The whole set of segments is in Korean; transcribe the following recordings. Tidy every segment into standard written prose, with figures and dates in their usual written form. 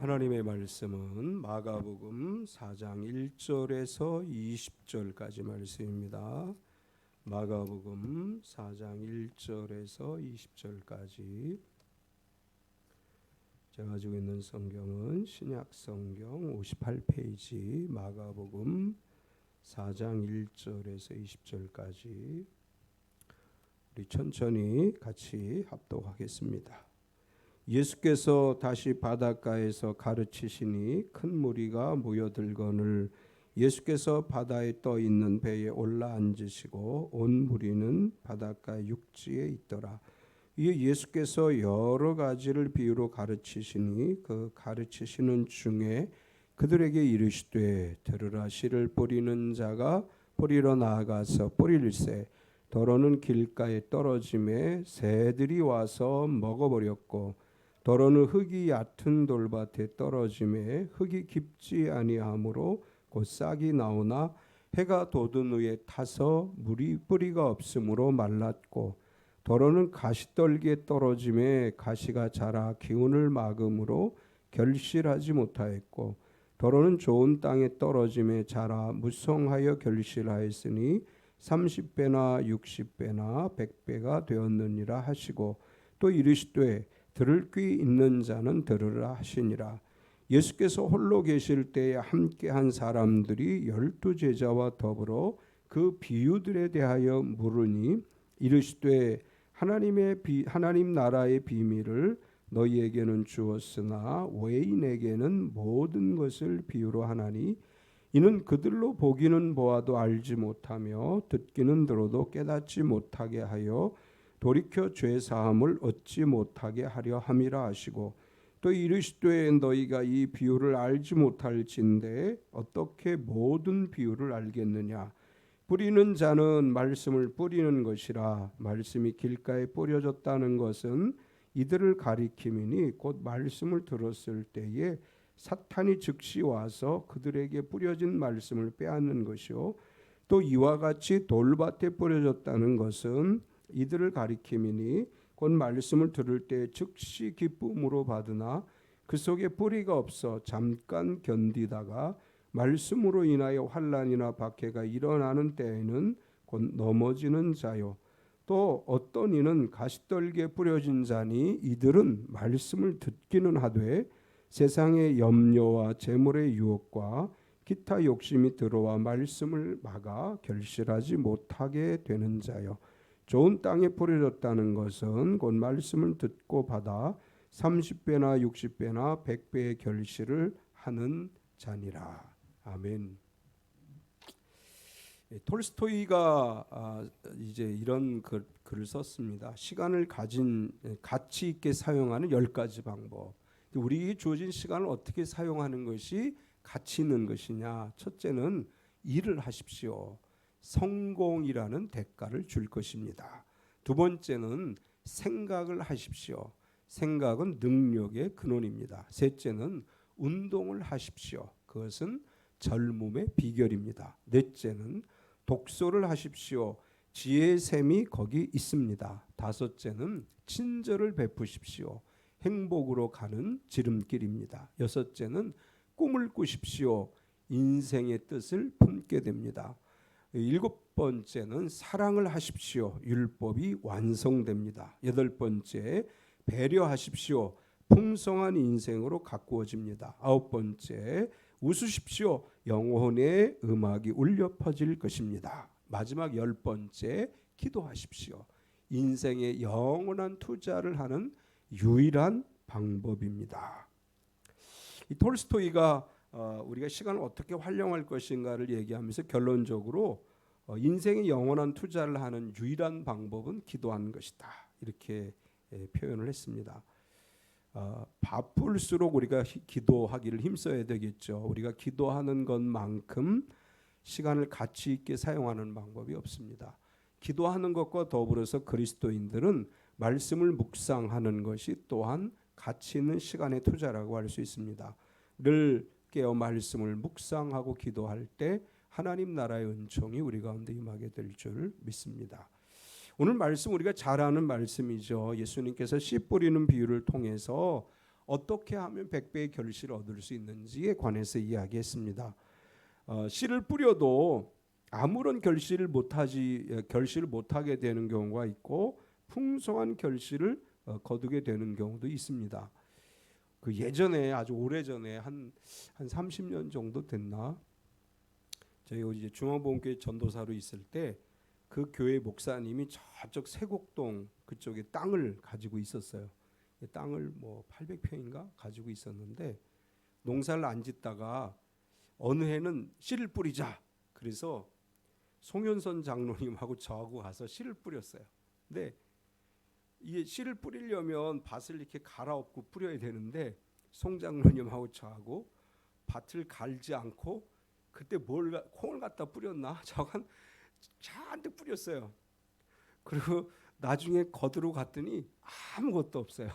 하나님의 말씀은 마가복음 4장 1절에서 20절까지 말씀입니다. 마가복음 4장 1절에서 20절까지. 제가 가지고 있는 성경은 신약 성경 58페이지 마가복음 4장 1절에서 20절까지. 우리 천천히 같이 합독하겠습니다. 예수께서 다시 바닷가에서 가르치시니 큰 무리가 모여들거늘 예수께서 바다에 떠 있는 배에 올라 앉으시고 온 무리는 바닷가 육지에 있더라. 이에 예수께서 여러 가지를 비유로 가르치시니 그 가르치시는 중에 그들에게 이르시되 들으라. 씨를 뿌리는 자가 뿌리러 나아가서 뿌릴새 더러는 길가에 떨어짐에 새들이 와서 먹어버렸고 더러는 흙이 얕은 돌밭에 떨어짐에 흙이 깊지 아니하므로 곧 싹이 나오나 해가 돋은 후에 타서 물이 뿌리가 없으므로 말랐고 더러는 가시떨기에 떨어짐에 가시가 자라 기운을 막음으로 결실하지 못하였고 더러는 좋은 땅에 떨어짐에 자라 무성하여 결실하였으니 30배나 60배나 100배가 되었느니라 하시고 또 이르시되 들을 귀 있는 자는 들으라 하시니라. 예수께서 홀로 계실 때에 함께한 사람들이 12제자와 더불어 그 비유들에 대하여 물으니 이르시되 하나님 나라의 비밀을 너희에게는 주었으나 외인에게는 모든 것을 비유로 하나니 이는 그들로 보기는 보아도 알지 못하며 듣기는 들어도 깨닫지 못하게 하여 돌이켜 죄 사함을 얻지 못하게 하려 함이라 하시고 또 이르시되 너희가 이 비유를 알지 못할진대 어떻게 모든 비유를 알겠느냐. 뿌리는 자는 말씀을 뿌리는 것이라. 말씀이 길가에 뿌려졌다는 것은 이들을 가리킴이니 곧 말씀을 들었을 때에 사탄이 즉시 와서 그들에게 뿌려진 말씀을 빼앗는 것이요 또 이와 같이 돌밭에 뿌려졌다는 것은 이들을 가리킴이니 곧 말씀을 들을 때 즉시 기쁨으로 받으나 그 속에 뿌리가 없어 잠깐 견디다가 말씀으로 인하여 환난이나 박해가 일어나는 때에는 곧 넘어지는 자요 또 어떤 이는 가시떨기에 뿌려진 자니 이들은 말씀을 듣기는 하되 세상의 염려와 재물의 유혹과 기타 욕심이 들어와 말씀을 막아 결실하지 못하게 되는 자요 좋은 땅에 뿌려졌다는 것은 곧 말씀을 듣고 받아 30배나 60배나 100배의 결실을 하는 자니라. 아멘. 톨스토이가 이제 이런 글을 썼습니다. 시간을 가치 있게 사용하는 10가지 방법. 우리에게 주어진 시간을 어떻게 사용하는 것이 가치 있는 것이냐. 첫째는 일을 하십시오. 성공이라는 대가를 줄 것입니다. 두 번째는 생각을 하십시오. 생각은 능력의 근원입니다. 셋째는 운동을 하십시오. 그것은 젊음의 비결입니다. 넷째는 독서를 하십시오. 지혜의 샘이 거기 있습니다. 다섯째는 친절을 베푸십시오. 행복으로 가는 지름길입니다. 여섯째는 꿈을 꾸십시오. 인생의 뜻을 품게 됩니다. 일곱 번째는 사랑을 하십시오. 율법이 완성됩니다. 여덟 번째, 배려하십시오. 풍성한 인생으로 가꾸어집니다. 아홉 번째, 웃으십시오. 영혼의 음악이 울려 퍼질 것입니다. 마지막 열 번째, 기도하십시오. 인생의 영원한 투자를 하는 유일한 방법입니다. 이 톨스토이가 우리가 시간을 어떻게 활용할 것인가를 얘기하면서 결론적으로 인생의 영원한 투자를 하는 유일한 방법은 기도하는 것이다. 이렇게 표현을 했습니다. 바쁠수록 우리가 기도하기를 힘써야 되겠죠. 우리가 기도하는 것만큼 시간을 가치 있게 사용하는 방법이 없습니다. 기도하는 것과 더불어서 그리스도인들은 말씀을 묵상하는 것이 또한 가치 있는 시간의 투자라고 할 수 있습니다. 늘 깨어 말씀을 묵상하고 기도할 때 하나님 나라의 은총이 우리 가운데 임하게 될 줄 믿습니다. 오늘 말씀 우리가 잘 아는 말씀이죠. 예수님께서 씨 뿌리는 비유를 통해서 어떻게 하면 100배의 결실을 얻을 수 있는지에 관해서 이야기했습니다. 씨를 뿌려도 아무런 결실을 못하게 되는 경우가 있고 풍성한 결실을 거두게 되는 경우도 있습니다. 그 예전에 아주 오래전에 한 30년 정도 됐나? 저희 이제 중앙보험교회 전도사로 있을 때 그 교회 목사님이 저쪽 세곡동 그쪽에 땅을 가지고 있었어요. 땅을 뭐 800평인가 가지고 있었는데 농사를 안 짓다가 어느 해는 씨를 뿌리자. 그래서 송현선 장로님하고 저하고 가서 씨를 뿌렸어요. 근데 이게 씨를 뿌리려면 밭을 이렇게 갈아엎고 뿌려야 되는데 송 장로님하고 저하고 밭을 갈지 않고 그때 콩을 갖다 뿌렸나? 저건 잔뜩 뿌렸어요. 그리고 나중에 거두러 갔더니 아무것도 없어요.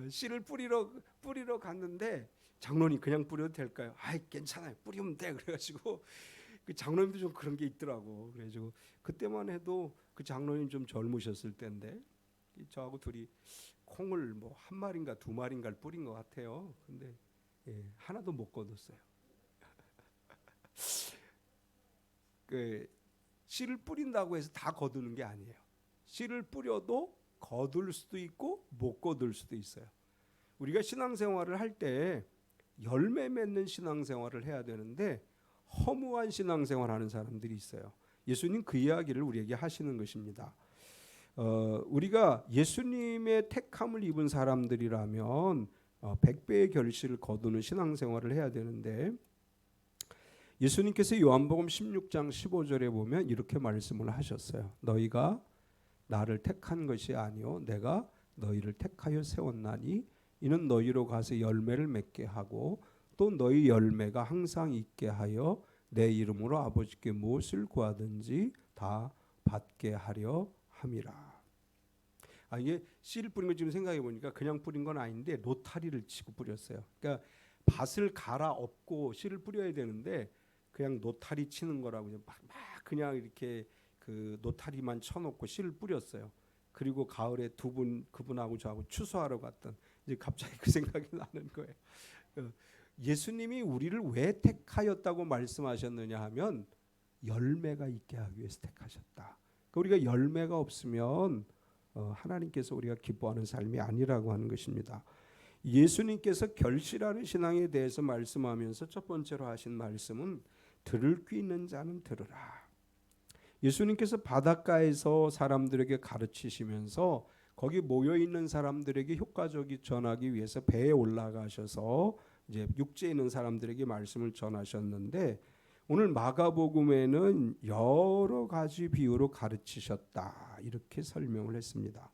씨를 뿌리러 갔는데 장로님 그냥 뿌려도 될까요? 아이 괜찮아요. 뿌리면 돼. 그래가지고 그 장로님도 좀 그런 게 있더라고. 그래가지고 그때만 해도 그 장로님 좀 젊으셨을 때인데 저하고 둘이 콩을 뭐 한 마리인가 두 마리인가를 뿌린 것 같아요. 근데 하나도 못 거뒀어요. 그 씨를 뿌린다고 해서 다 거두는 게 아니에요. 씨를 뿌려도 거둘 수도 있고 못 거둘 수도 있어요. 우리가 신앙생활을 할 때 열매 맺는 신앙생활을 해야 되는데 허무한 신앙생활하는 사람들이 있어요. 예수님 그 이야기를 우리에게 하시는 것입니다. 우리가 예수님의 택함을 입은 사람들이라면 100배의 결실을 거두는 신앙생활을 해야 되는데 예수님께서 요한복음 16장 15절에 보면 이렇게 말씀을 하셨어요. 너희가 나를 택한 것이 아니요 내가 너희를 택하여 세웠나니 이는 너희로 가서 열매를 맺게 하고 또 너희 열매가 항상 있게 하여 내 이름으로 아버지께 무엇을 구하든지 다 받게 하려 함이라. 이게 씨를 뿌린 거 지금 생각해 보니까 그냥 뿌린 건 아닌데 노타리를 치고 뿌렸어요. 그러니까 밭을 갈아엎고 씨를 뿌려야 되는데 그냥 노타리 치는 거라고 막 그냥 이렇게 그 노타리만 쳐놓고 씨를 뿌렸어요. 그리고 가을에 그분하고 저하고 추수하러 갔던 이제 갑자기 그 생각이 나는 거예요. 예수님이 우리를 왜 택하였다고 말씀하셨느냐 하면 열매가 있게 하기 위해서 택하셨다. 그러니까 우리가 열매가 없으면 하나님께서 우리가 기뻐하는 삶이 아니라고 하는 것입니다. 예수님께서 결실하는 신앙에 대해서 말씀하면서 첫 번째로 하신 말씀은 들을 귀 있는 자는 들으라. 예수님께서 바닷가에서 사람들에게 가르치시면서 거기 모여 있는 사람들에게 효과적이 전하기 위해서 배에 올라가셔서 이제 육지에 있는 사람들에게 말씀을 전하셨는데 오늘 마가복음에는 여러 가지 비유로 가르치셨다 이렇게 설명을 했습니다.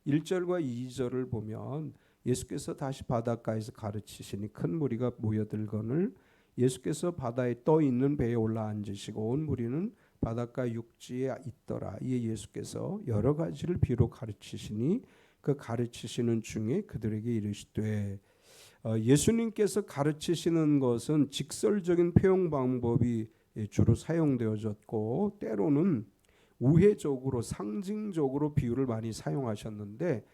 1절과 2절을 보면 예수께서 다시 바닷가에서 가르치시니 큰 무리가 모여들거늘 예수께서 바다에 떠 있는 배에 올라 앉으시고 온 무리는 바닷가 육지에 있더라. 이에 예수께서 여러 가지를 비유로 가르치시니 그 가르치시는 중에 그들에게 이르시되 예수님께서 가르치시는 것은 직설적인 표현 방법이 주로 사용되어졌고 때로는 우회적으로 상징적으로 비유를 많이 사용하셨는데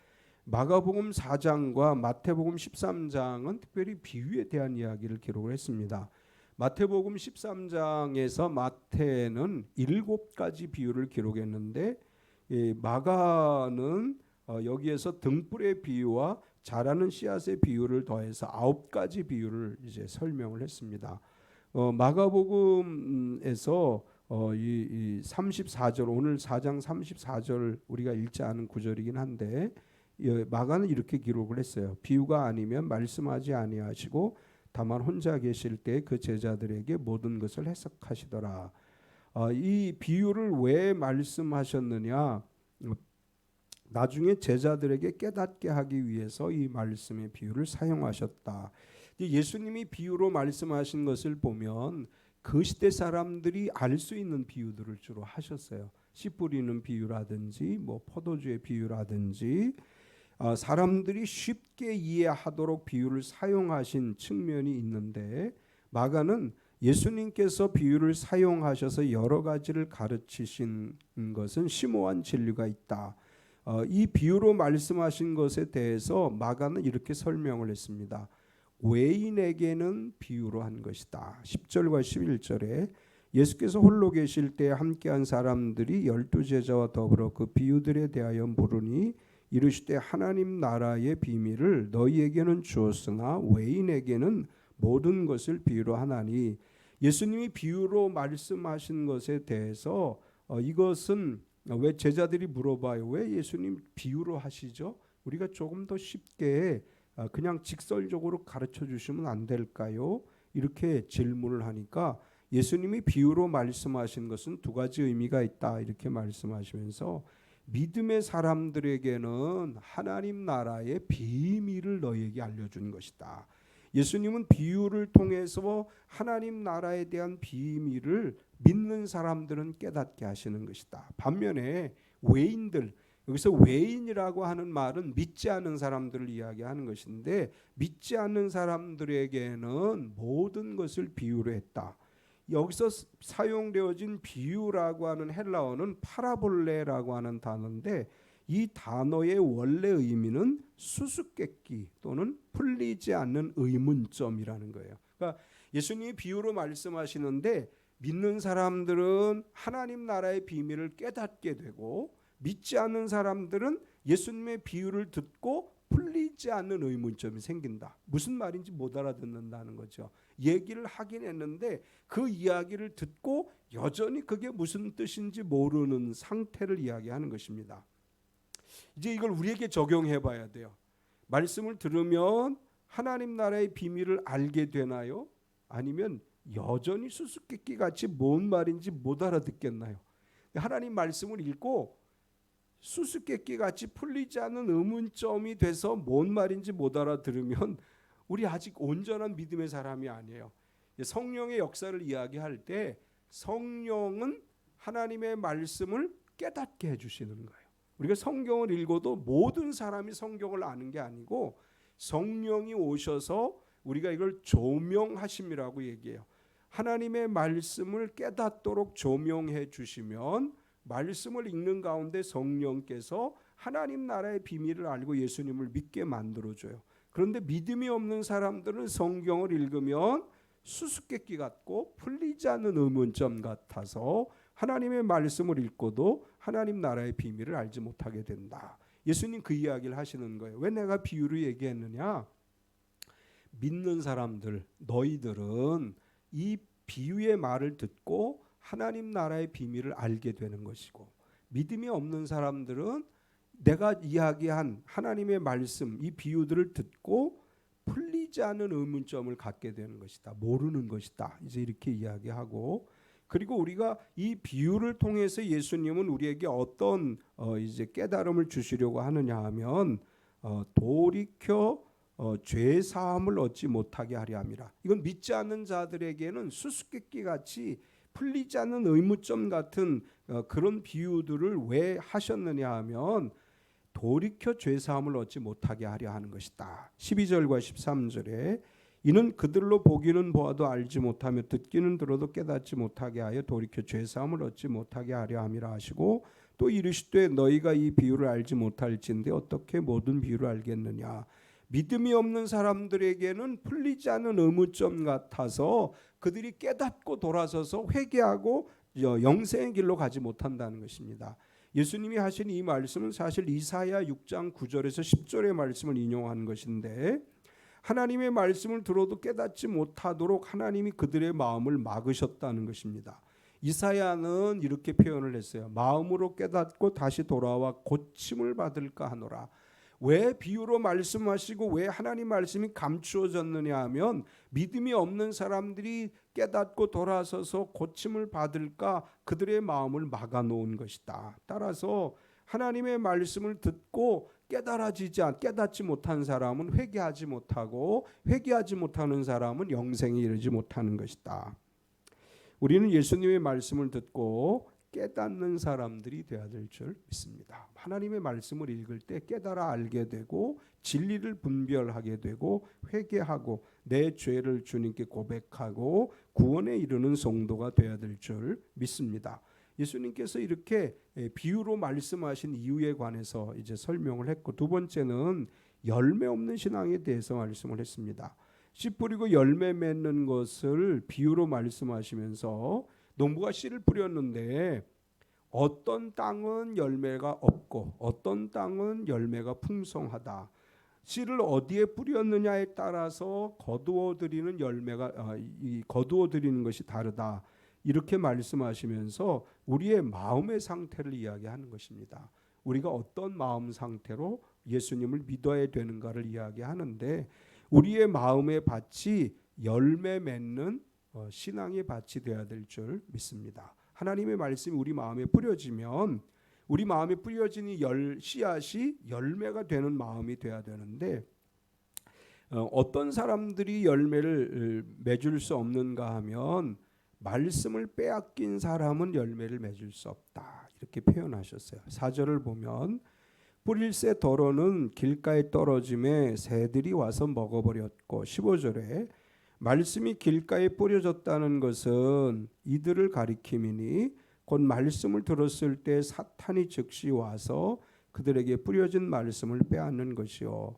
마가복음 4장과 마태복음 13장은 특별히 비유에 대한 이야기를 기록을 했습니다. 마태복음 13장에서 마태는 7가지 비유를 기록했는데 마가는 여기에서 등불의 비유와 자라는 씨앗의 비유를 더해서 9가지 비유를 이제 설명을 했습니다. 마가복음에서 이 34절 오늘 4장 34절 우리가 읽지 않은 구절이긴 한데 마가는 이렇게 기록을 했어요. 비유가 아니면 말씀하지 아니하시고 다만 혼자 계실 때 그 제자들에게 모든 것을 해석하시더라. 이 비유를 왜 말씀하셨느냐? 나중에 제자들에게 깨닫게 하기 위해서 이 말씀의 비유를 사용하셨다. 예수님이 비유로 말씀하신 것을 보면 그 시대 사람들이 알 수 있는 비유들을 주로 하셨어요. 씨 뿌리는 비유라든지 뭐 포도주의 비유라든지 사람들이 쉽게 이해하도록 비유를 사용하신 측면이 있는데 마가는 예수님께서 비유를 사용하셔서 여러 가지를 가르치신 것은 심오한 진리가 있다. 이 비유로 말씀하신 것에 대해서 마가는 이렇게 설명을 했습니다. 외인에게는 비유로 한 것이다. 10절과 11절에 예수께서 홀로 계실 때 함께한 사람들이 12제자와 더불어 그 비유들에 대하여 물으니 이르시되 하나님 나라의 비밀을 너희에게는 주었으나 외인에게는 모든 것을 비유로 하나니, 예수님이 비유로 말씀하신 것에 대해서 이것은 왜 제자들이 물어봐요. 왜 예수님 비유로 하시죠? 우리가 조금 더 쉽게 그냥 직설적으로 가르쳐 주시면 안 될까요? 이렇게 질문을 하니까 예수님이 비유로 말씀하신 것은 두 가지 의미가 있다 이렇게 말씀하시면서, 믿음의 사람들에게는 하나님 나라의 비밀을 너희에게 알려준 것이다. 예수님은 비유를 통해서 하나님 나라에 대한 비밀을 믿는 사람들은 깨닫게 하시는 것이다. 반면에 외인들, 여기서 외인이라고 하는 말은 믿지 않는 사람들을 이야기하는 것인데, 믿지 않는 사람들에게는 모든 것을 비유로 했다. 여기서 사용되어진 비유라고 하는 헬라어는 파라볼레라고 하는 단어인데, 이 단어의 원래 의미는 수수께끼 또는 풀리지 않는 의문점이라는 거예요. 그러니까 예수님이 비유로 말씀하시는데 믿는 사람들은 하나님 나라의 비밀을 깨닫게 되고, 믿지 않는 사람들은 예수님의 비유를 듣고 풀리지 않는 의문점이 생긴다. 무슨 말인지 못 알아듣는다는 거죠. 얘기를 하긴 했는데 그 이야기를 듣고 여전히 그게 무슨 뜻인지 모르는 상태를 이야기하는 것입니다. 이제 이걸 우리에게 적용해 봐야 돼요. 말씀을 들으면 하나님 나라의 비밀을 알게 되나요? 아니면 여전히 수수께끼 같이 뭔 말인지 못 알아듣겠나요? 하나님 말씀을 읽고 수수께끼 같이 풀리지 않는 의문점이 돼서 뭔 말인지 못 알아들으면 우리 아직 온전한 믿음의 사람이 아니에요. 성령의 역사를 이야기할 때 성령은 하나님의 말씀을 깨닫게 해주시는 거예요. 우리가 성경을 읽어도 모든 사람이 성경을 아는 게 아니고 성령이 오셔서 우리가 이걸 조명하심이라고 얘기해요. 하나님의 말씀을 깨닫도록 조명해 주시면 말씀을 읽는 가운데 성령께서 하나님 나라의 비밀을 알고 예수님을 믿게 만들어줘요. 그런데 믿음이 없는 사람들은 성경을 읽으면 수수께끼 같고 풀리지 않는 의문점 같아서 하나님의 말씀을 읽고도 하나님 나라의 비밀을 알지 못하게 된다. 예수님 그 이야기를 하시는 거예요. 왜 내가 비유로 얘기했느냐? 믿는 사람들, 너희들은 이 비유의 말을 듣고 하나님 나라의 비밀을 알게 되는 것이고, 믿음이 없는 사람들은 내가 이야기한 하나님의 말씀, 이 비유들을 듣고 풀리지 않은 의문점을 갖게 되는 것이다. 모르는 것이다. 이제 이렇게 이야기하고, 그리고 우리가 이 비유를 통해서 예수님은 우리에게 어떤 이제 깨달음을 주시려고 하느냐 하면 돌이켜 죄 사함을 얻지 못하게 하려 함이라. 이건 믿지 않는 자들에게는 수수께끼 같이 풀리지 않는 의문점 같은 그런 비유들을 왜 하셨느냐 하면 돌이켜 죄 사함을 얻지 못하게 하려 하는 것이다. 12절과 13절에 이는 그들로 보기는 보아도 알지 못하며 듣기는 들어도 깨닫지 못하게 하여 돌이켜 죄 사함을 얻지 못하게 하려 함이라 하시고, 또 이르시되 너희가 이 비유를 알지 못할진대 어떻게 모든 비유를 알겠느냐. 믿음이 없는 사람들에게는 풀리지 않는 의문점 같아서 그들이 깨닫고 돌아서서 회개하고 영생의 길로 가지 못한다는 것입니다. 예수님이 하신 이 말씀은 사실 이사야 6장 9절에서 10절의 말씀을 인용한 것인데, 하나님의 말씀을 들어도 깨닫지 못하도록 하나님이 그들의 마음을 막으셨다는 것입니다. 이사야는 이렇게 표현을 했어요. 마음으로 깨닫고 다시 돌아와 고침을 받을까 하노라. 왜 비유로 말씀하시고 왜 하나님 말씀이 감추어졌느냐 하면 믿음이 없는 사람들이 깨닫고 돌아서서 고침을 받을까 그들의 마음을 막아놓은 것이다. 따라서 하나님의 말씀을 듣고 깨닫지 못한 사람은 회개하지 못하고 회개하지 못하는 사람은 영생에 이르지 못하는 것이다. 우리는 예수님의 말씀을 듣고 깨닫는 사람들이 되어야 될 줄 믿습니다. 하나님의 말씀을 읽을 때 깨달아 알게 되고 진리를 분별하게 되고 회개하고 내 죄를 주님께 고백하고 구원에 이르는 성도가 되어야 될 줄 믿습니다. 예수님께서 이렇게 비유로 말씀하신 이유에 관해서 이제 설명을 했고, 두 번째는 열매 없는 신앙에 대해서 말씀을 했습니다. 씨 뿌리고 열매 맺는 것을 비유로 말씀하시면서 농부가 씨를 뿌렸는데 어떤 땅은 열매가 없고 어떤 땅은 열매가 풍성하다. 씨를 어디에 뿌렸느냐에 따라서 거두어 드리는 열매가 거두어 드리는 것이 다르다. 이렇게 말씀하시면서 우리의 마음의 상태를 이야기하는 것입니다. 우리가 어떤 마음 상태로 예수님을 믿어야 되는가를 이야기하는데, 우리의 마음의 밭이 열매 맺는 신앙의 밭이 되어야 될 줄 믿습니다. 하나님의 말씀이 우리 마음에 뿌려지면 우리 마음에 뿌려진 이 씨앗이 열매가 되는 마음이 되어야 되는데, 어떤 사람들이 열매를 맺을 수 없는가 하면 말씀을 빼앗긴 사람은 열매를 맺을 수 없다. 이렇게 표현하셨어요. 4절을 보면 뿌릴새 더러는 길가에 떨어짐에 새들이 와서 먹어버렸고, 15절에 말씀이 길가에 뿌려졌다는 것은 이들을 가리킴이니 곧 말씀을 들었을 때 사탄이 즉시 와서 그들에게 뿌려진 말씀을 빼앗는 것이요.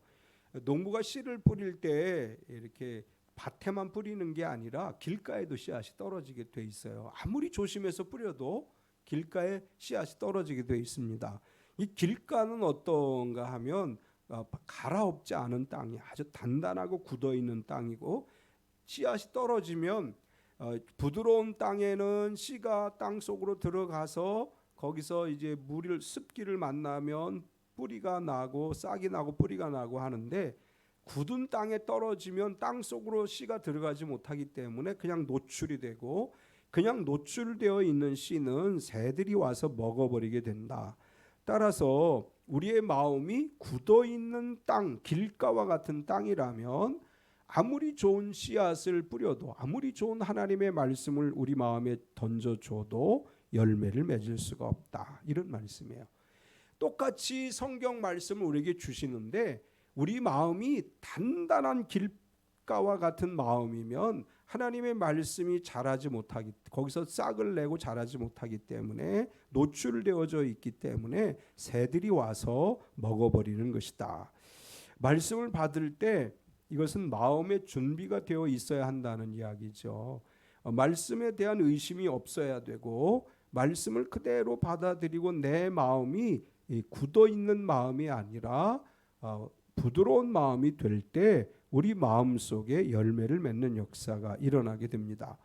농부가 씨를 뿌릴 때 이렇게 밭에만 뿌리는 게 아니라 길가에도 씨앗이 떨어지게 돼 있어요. 아무리 조심해서 뿌려도 길가에 씨앗이 떨어지게 돼 있습니다. 이 길가는 어떤가 하면 갈아엎지 않은 땅이 아주 단단하고 굳어 있는 땅이고, 씨앗이 떨어지면 부드러운 땅에는 씨가 땅 속으로 들어가서 거기서 이제 물을 습기를 만나면 뿌리가 나고 싹이 나고 뿌리가 나고 하는데, 굳은 땅에 떨어지면 땅 속으로 씨가 들어가지 못하기 때문에 그냥 노출이 되고, 그냥 노출되어 있는 씨는 새들이 와서 먹어버리게 된다. 따라서 우리의 마음이 굳어 있는 땅, 길가와 같은 땅이라면 아무리 좋은 씨앗을 뿌려도, 아무리 좋은 하나님의 말씀을 우리 마음에 던져줘도 열매를 맺을 수가 없다. 이런 말씀이에요. 똑같이 성경 말씀을 우리에게 주시는데, 우리 마음이 단단한 길가와 같은 마음이면 하나님의 말씀이 자라지 못하기, 거기서 싹을 내고 자라지 못하기 때문에, 노출되어져 있기 때문에 새들이 와서 먹어버리는 것이다. 말씀을 받을 때 이것은 마음의 준비가 되어 있어야 한다는 이야기죠. 말씀에 대한 의심이 없어야 되고, 말씀을 그대로 받아들이고 내 마음이 굳어 있는 마음이 아니라 부드러운 마음이 될 때 우리 마음 속에 열매를 맺는 역사가 일어나게 됩니다.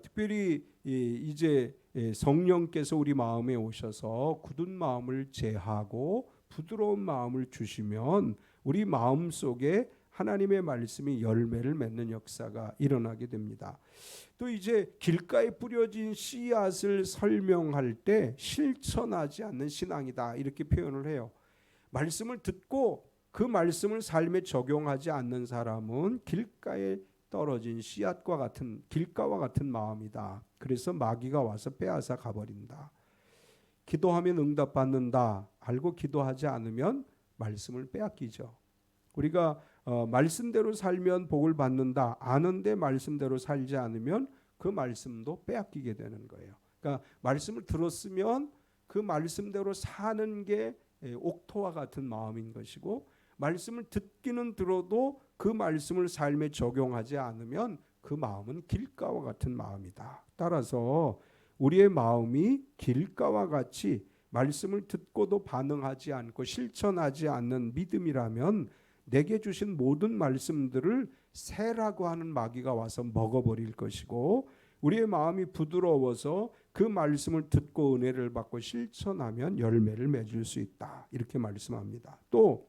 특별히 이제 성령께서 우리 마음에 오셔서 굳은 마음을 제하고 부드러운 마음을 주시면 우리 마음 속에 하나님의 말씀이 열매를 맺는 역사가 일어나게 됩니다. 또 이제 길가에 뿌려진 씨앗을 설명할 때 실천하지 않는 신앙이다, 이렇게 표현을 해요. 말씀을 듣고 그 말씀을 삶에 적용하지 않는 사람은 길가에 떨어진 씨앗과 같은, 길가와 같은 마음이다. 그래서 마귀가 와서 빼앗아 가버린다. 기도하면 응답받는다 알고 기도하지 않으면 말씀을 빼앗기죠. 우리가 말씀대로 살면 복을 받는다 아는데 말씀대로 살지 않으면 그 말씀도 빼앗기게 되는 거예요. 그러니까 말씀을 들었으면 그 말씀대로 사는 게 옥토와 같은 마음인 것이고, 말씀을 듣기는 들어도 그 말씀을 삶에 적용하지 않으면 그 마음은 길가와 같은 마음이다. 따라서 우리의 마음이 길가와 같이 말씀을 듣고도 반응하지 않고 실천하지 않는 믿음이라면 내게 주신 모든 말씀들을 새라고 하는 마귀가 와서 먹어버릴 것이고, 우리의 마음이 부드러워서 그 말씀을 듣고 은혜를 받고 실천하면 열매를 맺을 수 있다. 이렇게 말씀합니다. 또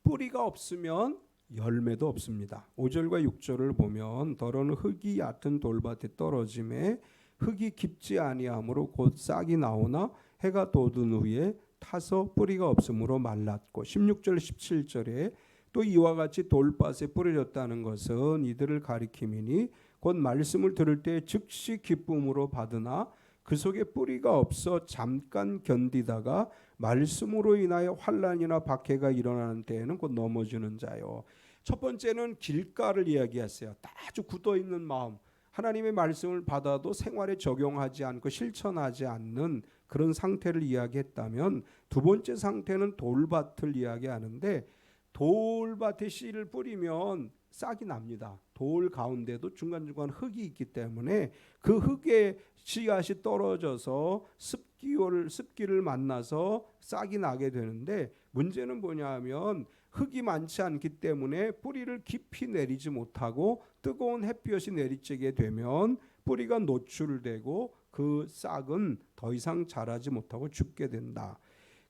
뿌리가 없으면 열매도 없습니다. 5절과 6절을 보면 더러는 흙이 얕은 돌밭에 떨어짐에 흙이 깊지 아니하므로 곧 싹이 나오나 해가 돋은 후에 타서 뿌리가 없으므로 말랐고, 16절 17절에 또 이와 같이 돌밭에 뿌려졌다는 것은 이들을 가리킴이니 곧 말씀을 들을 때 즉시 기쁨으로 받으나 그 속에 뿌리가 없어 잠깐 견디다가 말씀으로 인하여 환난이나 박해가 일어나는 때에는 곧 넘어지는 자요. 첫 번째는 길가를 이야기했어요. 아주 굳어있는 마음, 하나님의 말씀을 받아도 생활에 적용하지 않고 실천하지 않는 그런 상태를 이야기했다면, 두 번째 상태는 돌밭을 이야기하는데, 돌밭에 씨를 뿌리면 싹이 납니다. 돌 가운데도 중간중간 흙이 있기 때문에 그 흙에 씨앗이 떨어져서 습기를 만나서 싹이 나게 되는데, 문제는 뭐냐 하면 흙이 많지 않기 때문에 뿌리를 깊이 내리지 못하고 뜨거운 햇볕이 내리쬐게 되면 뿌리가 노출되고 그 싹은 더 이상 자라지 못하고 죽게 된다.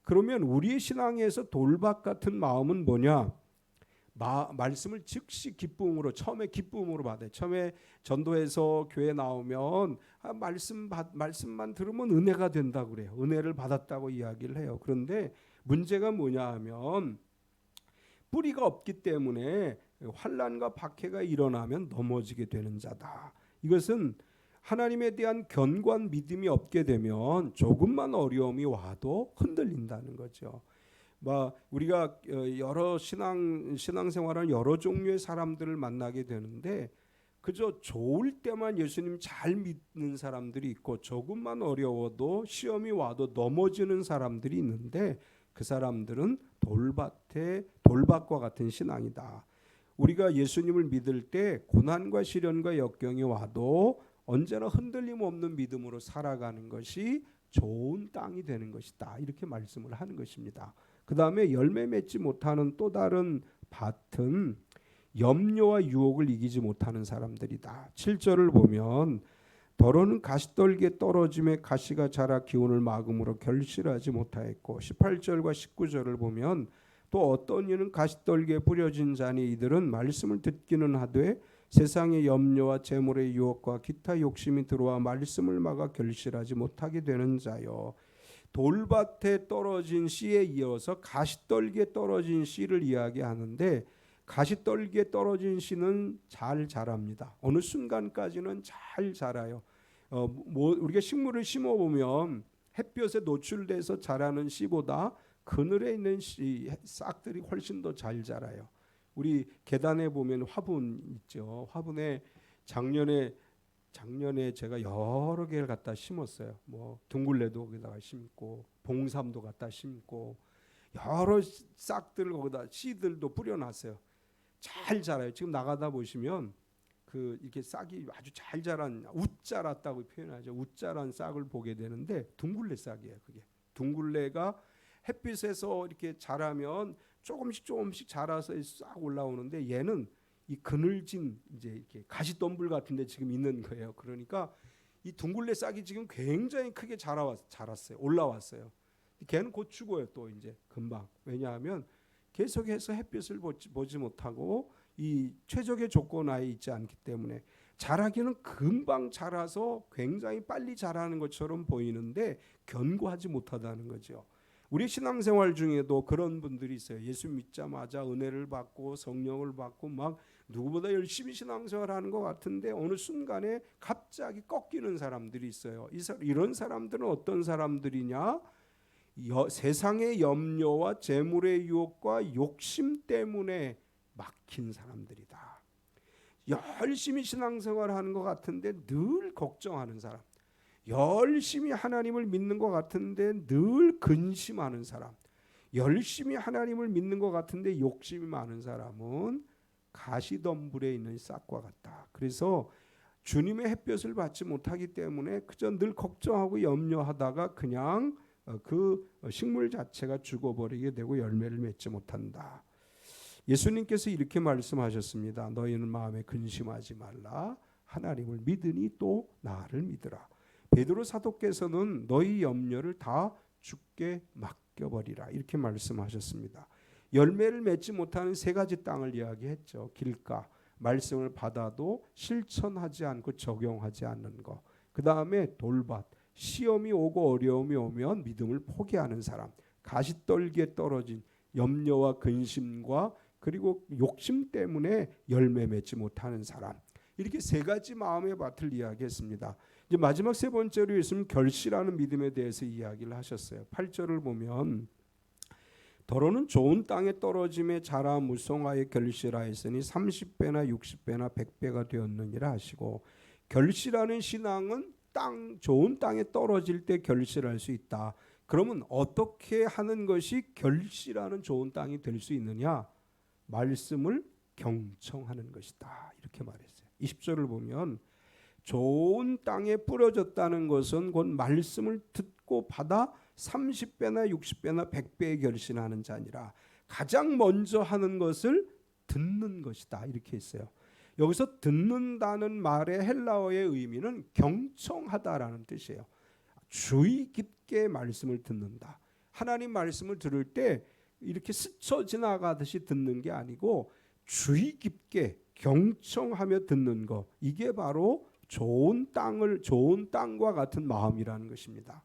그러면 우리의 신앙에서 돌밭 같은 마음은 뭐냐? 말씀을 즉시 기쁨으로, 처음에 기쁨으로 받아요. 처음에 전도해서 교회 나오면 말씀만 들으면 은혜가 된다 그래요. 은혜를 받았다고 이야기를 해요. 그런데 문제가 뭐냐 하면 뿌리가 없기 때문에 환난과 박해가 일어나면 넘어지게 되는 자다. 이것은 하나님에 대한 견고한 믿음이 없게 되면 조금만 어려움이 와도 흔들린다는 거죠. 우리가 여러 신앙생활은 여러 종류의 사람들을 만나게 되는데, 그저 좋을 때만 예수님 잘 믿는 사람들이 있고 조금만 어려워도 시험이 와도 넘어지는 사람들이 있는데, 그 사람들은 돌밭과 같은 신앙이다. 우리가 예수님을 믿을 때 고난과 시련과 역경이 와도 언제나 흔들림 없는 믿음으로 살아가는 것이 좋은 땅이 되는 것이다. 이렇게 말씀을 하는 것입니다. 그 다음에 열매 맺지 못하는 또 다른 밭은 염려와 유혹을 이기지 못하는 사람들이다. 7절을 보면 더러는 가시떨기에 떨어짐에 가시가 자라 기운을 막음으로 결실하지 못하였고, 18절과 19절을 보면 또 어떤 이는 가시떨기에 뿌려진 자니 이들은 말씀을 듣기는 하되 세상의 염려와 재물의 유혹과 기타 욕심이 들어와 말씀을 막아 결실하지 못하게 되는 자요. 돌밭에 떨어진 씨에 이어서 가시떨기에 떨어진 씨를 이야기하는데, 가시떨기에 떨어진 씨는 잘 자랍니다. 어느 순간까지는 잘 자라요. 우리가 식물을 심어 보면 햇볕에 노출돼서 자라는 씨보다 그늘에 있는 싹들이 훨씬 더 잘 자라요. 우리 계단에 보면 화분 있죠. 화분에 작년에 제가 여러 개를 갖다 심었어요. 둥글레도 거기다가 심고 봉삼도 갖다 심고 여러 싹들을 거기다 씨들도 뿌려놨어요. 잘 자라요. 지금 나가다 보시면 이렇게 싹이 아주 잘 자란, 웃자랐다고 표현하죠. 웃자란 싹을 보게 되는데 둥글레 싹이에요. 그게 둥글레가 햇빛에서 이렇게 자라면 조금씩 자라서 싹 올라오는데, 얘는 이 그늘진 이제 이렇게 가시덤불 같은데 지금 있는 거예요. 그러니까 이 둥글레 싹이 지금 굉장히 크게 자랐어요. 올라왔어요. 걔는 곧 죽어요. 또 이제 금방. 왜냐하면 계속해서 햇빛을 보지 못하고 이 최적의 조건 하에 있지 않기 때문에 자라기는 금방 자라서 굉장히 빨리 자라는 것처럼 보이는데 견고하지 못하다는 거죠. 우리 신앙생활 중에도 그런 분들이 있어요. 예수 믿자마자 은혜를 받고 성령을 받고 막 누구보다 열심히 신앙생활하는 것 같은데 어느 순간에 갑자기 꺾이는 사람들이 있어요. 이런 사람들은 어떤 사람들이냐? 세상의 염려와 재물의 유혹과 욕심 때문에 막힌 사람들이다. 열심히 신앙생활하는 것 같은데 늘 걱정하는 사람, 열심히 하나님을 믿는 것 같은데 늘 근심하는 사람, 열심히 하나님을 믿는 것 같은데 욕심이 많은 사람은 가시덤불에 있는 싹과 같다. 그래서 주님의 햇볕을 받지 못하기 때문에 그저 늘 걱정하고 염려하다가 그냥 그 식물 자체가 죽어버리게 되고 열매를 맺지 못한다. 예수님께서 이렇게 말씀하셨습니다. 너희는 마음에 근심하지 말라. 하나님을 믿으니 또 나를 믿으라. 베드로 사도께서는 너희 염려를 다 주께 맡겨버리라. 이렇게 말씀하셨습니다. 열매를 맺지 못하는 세 가지 땅을 이야기했죠. 길가, 말씀을 받아도 실천하지 않고 적용하지 않는 것. 그 다음에 돌밭, 시험이 오고 어려움이 오면 믿음을 포기하는 사람. 가시떨기에 떨어진 염려와 근심과 그리고 욕심 때문에 열매 맺지 못하는 사람. 이렇게 세 가지 마음의 밭을 이야기했습니다. 이제 마지막 세 번째로 예수님 결실하는 믿음에 대해서 이야기를 하셨어요. 8절을 보면 더러는 좋은 땅에 떨어짐에 자라 무성하여 결실하였으니 30배나 60배나 100배가 되었느니라 하시고, 결실하는 신앙은 좋은 땅에 떨어질 때 결실할 수 있다. 그러면 어떻게 하는 것이 결실하는 좋은 땅이 될 수 있느냐? 말씀을 경청하는 것이다. 이렇게 말했어요. 20절을 보면 좋은 땅에 뿌려졌다는 것은 곧 말씀을 듣고 받아 30배나 60배나 100배의 결실하는 자니라. 가장 먼저 하는 것을 듣는 것이다. 이렇게 했어요. 여기서 듣는다는 말의 헬라어의 의미는 경청하다라는 뜻이에요. 주의 깊게 말씀을 듣는다. 하나님 말씀을 들을 때 이렇게 스쳐 지나가듯이 듣는 게 아니고 주의 깊게 경청하며 듣는 것. 이게 바로 좋은 땅과 같은 마음이라는 것입니다.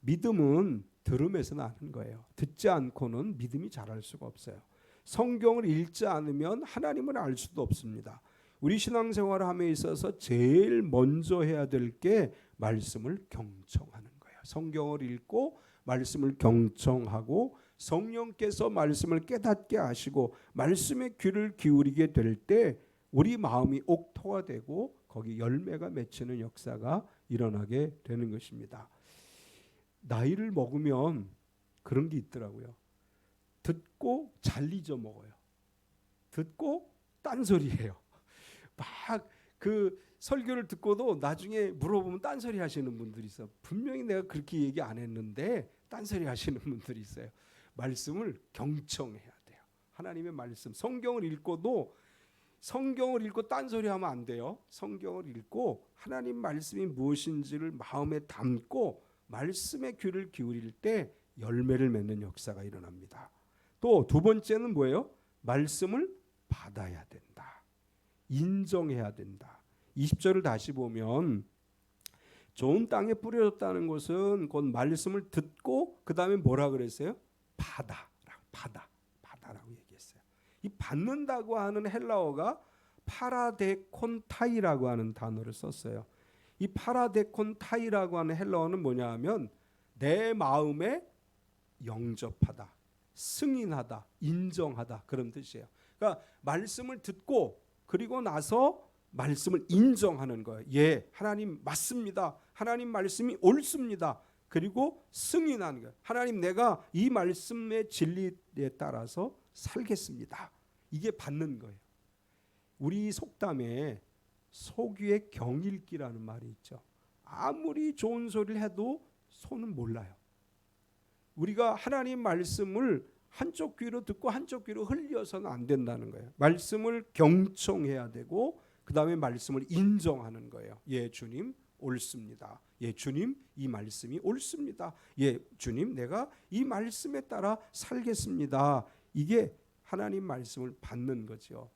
믿음은 들음에서 나는 거예요. 듣지 않고는 믿음이 자랄 수가 없어요. 성경을 읽지 않으면 하나님을 알 수도 없습니다. 우리 신앙생활을 함에 있어서 제일 먼저 해야 될 게 말씀을 경청하는 거예요. 성경을 읽고 말씀을 경청하고 성령께서 말씀을 깨닫게 하시고 말씀에 귀를 기울이게 될 때 우리 마음이 옥토가 되고 거기 열매가 맺히는 역사가 일어나게 되는 것입니다. 나이를 먹으면 그런 게 있더라고요. 듣고 잘 잊어먹어요. 듣고 딴소리해요. 막 그 설교를 듣고도 나중에 물어보면 딴소리 하시는 분들이 있어요. 분명히 내가 그렇게 얘기 안 했는데 딴소리 하시는 분들이 있어요. 말씀을 경청해야 돼요. 하나님의 말씀, 성경을 읽고 딴소리하면 안 돼요. 성경을 읽고 하나님 말씀이 무엇인지를 마음에 담고 말씀에 귀를 기울일 때 열매를 맺는 역사가 일어납니다. 또 두 번째는 뭐예요? 말씀을 받아야 된다. 인정해야 된다. 20절을 다시 보면 좋은 땅에 뿌려졌다는 것은 곧 말씀을 듣고 그 다음에 뭐라 그랬어요? 받아라고 얘기했어요. 이 받는다고 하는 헬라어가 파라데콘타이라고 하는 단어를 썼어요. 이 파라데콘타이라고 하는 헬라어는 뭐냐 하면 내 마음에 영접하다, 승인하다, 인정하다 그런 뜻이에요. 그러니까 말씀을 듣고 그리고 나서 말씀을 인정하는 거예요. 예, 하나님 맞습니다. 하나님 말씀이 옳습니다. 그리고 승인하는 거예요. 하나님 내가 이 말씀의 진리에 따라서 살겠습니다. 이게 받는 거예요. 우리 속담에 소귀의 경읽기라는 말이 있죠. 아무리 좋은 소리를 해도 소는 몰라요. 우리가 하나님 말씀을 한쪽 귀로 듣고 한쪽 귀로 흘려서는 안 된다는 거예요. 말씀을 경청해야 되고 그 다음에 말씀을 인정하는 거예요. 예, 주님 옳습니다. 예, 주님 이 말씀이 옳습니다. 예, 주님 내가 이 말씀에 따라 살겠습니다. 이게 하나님 말씀을 받는 거죠.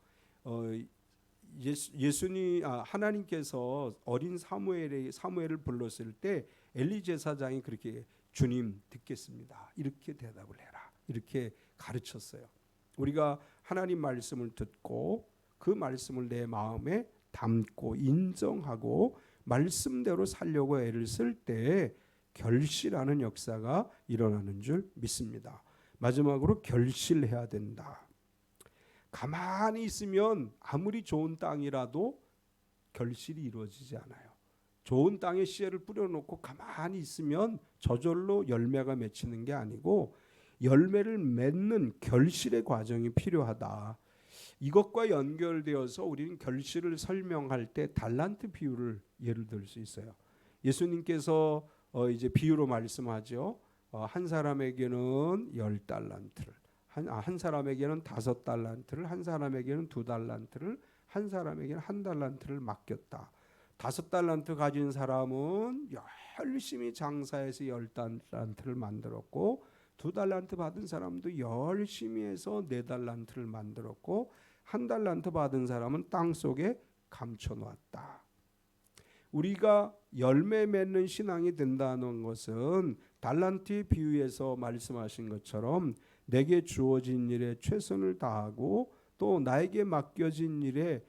하나님께서 어린 사무엘을 불렀을 때 엘리 제사장이 그렇게 주님 듣겠습니다. 이렇게 대답을 해라. 이렇게 가르쳤어요. 우리가 하나님 말씀을 듣고 그 말씀을 내 마음에 담고 인정하고 말씀대로 살려고 애를 쓸 때 결실하는 역사가 일어나는 줄 믿습니다. 마지막으로 결실해야 된다. 가만히 있으면 아무리 좋은 땅이라도 결실이 이루어지지 않아요. 좋은 땅에 씨를 뿌려놓고 가만히 있으면 저절로 열매가 맺히는 게 아니고 열매를 맺는 결실의 과정이 필요하다. 이것과 연결되어서 우리는 결실을 설명할 때 달란트 비유를 예를 들 수 있어요. 예수님께서 이제 비유로 말씀하죠. 한 사람에게는 10달란트를, 한 사람에게는 5달란트를, 한 사람에게는 2달란트를, 한 사람에게는 1달란트를 맡겼다. 5달란트 가진 사람은 열심히 장사해서 10달란트를 만들었고 2달란트 받은 사람도 열심히 해서 4달란트를 만들었고 1달란트 받은 사람은 땅속에 감춰놓았다. 우리가 열매 맺는 신앙이 된다는 것은 달란트의 비유에서 말씀하신 것처럼 내게 주어진 일에 최선을 다하고 또 나에게 맡겨진 일에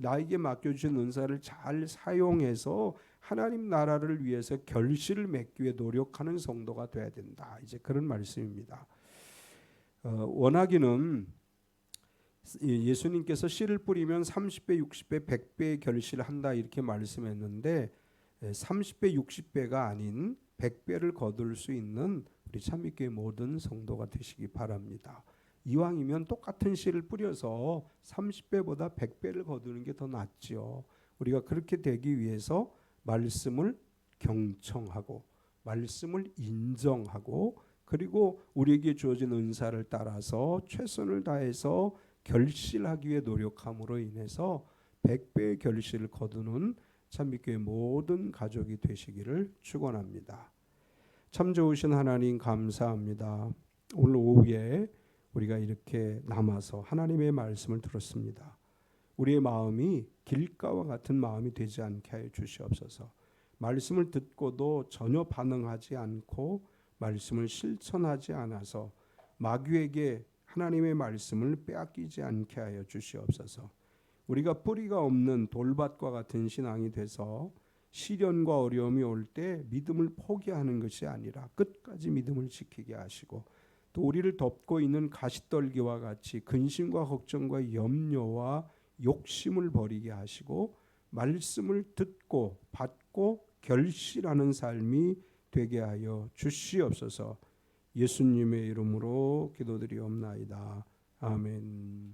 나에게 맡겨주신 은사를 잘 사용해서 하나님 나라를 위해서 결실을 맺기 위해 노력하는 성도가 돼야 된다. 이제 그런 말씀입니다. 원하기는 예수님께서 씨를 뿌리면 30배, 60배, 100배의 결실을 한다 이렇게 말씀했는데 30배, 60배가 아닌 100배를 거둘 수 있는 우리 참미교회 모든 성도가 되시기 바랍니다. 이왕이면 똑같은 씨를 뿌려서 30배보다 100배를 거두는 게 더 낫지요. 우리가 그렇게 되기 위해서 말씀을 경청하고 말씀을 인정하고 그리고 우리에게 주어진 은사를 따라서 최선을 다해서 결실하기 위해 노력함으로 인해서 100배의 결실을 거두는 참미교회 모든 가족이 되시기를 축원합니다. 참 좋으신 하나님 감사합니다. 오늘 오후에 우리가 이렇게 남아서 하나님의 말씀을 들었습니다. 우리의 마음이 길가와 같은 마음이 되지 않게 하여 주시옵소서. 말씀을 듣고도 전혀 반응하지 않고 말씀을 실천하지 않아서 마귀에게 하나님의 말씀을 빼앗기지 않게 하여 주시옵소서. 우리가 뿌리가 없는 돌밭과 같은 신앙이 돼서 시련과 어려움이 올 때 믿음을 포기하는 것이 아니라 끝까지 믿음을 지키게 하시고 또 우리를 덮고 있는 가시떨기와 같이 근심과 걱정과 염려와 욕심을 버리게 하시고 말씀을 듣고 받고 결실하는 삶이 되게 하여 주시옵소서. 예수님의 이름으로 기도드리옵나이다. 아멘.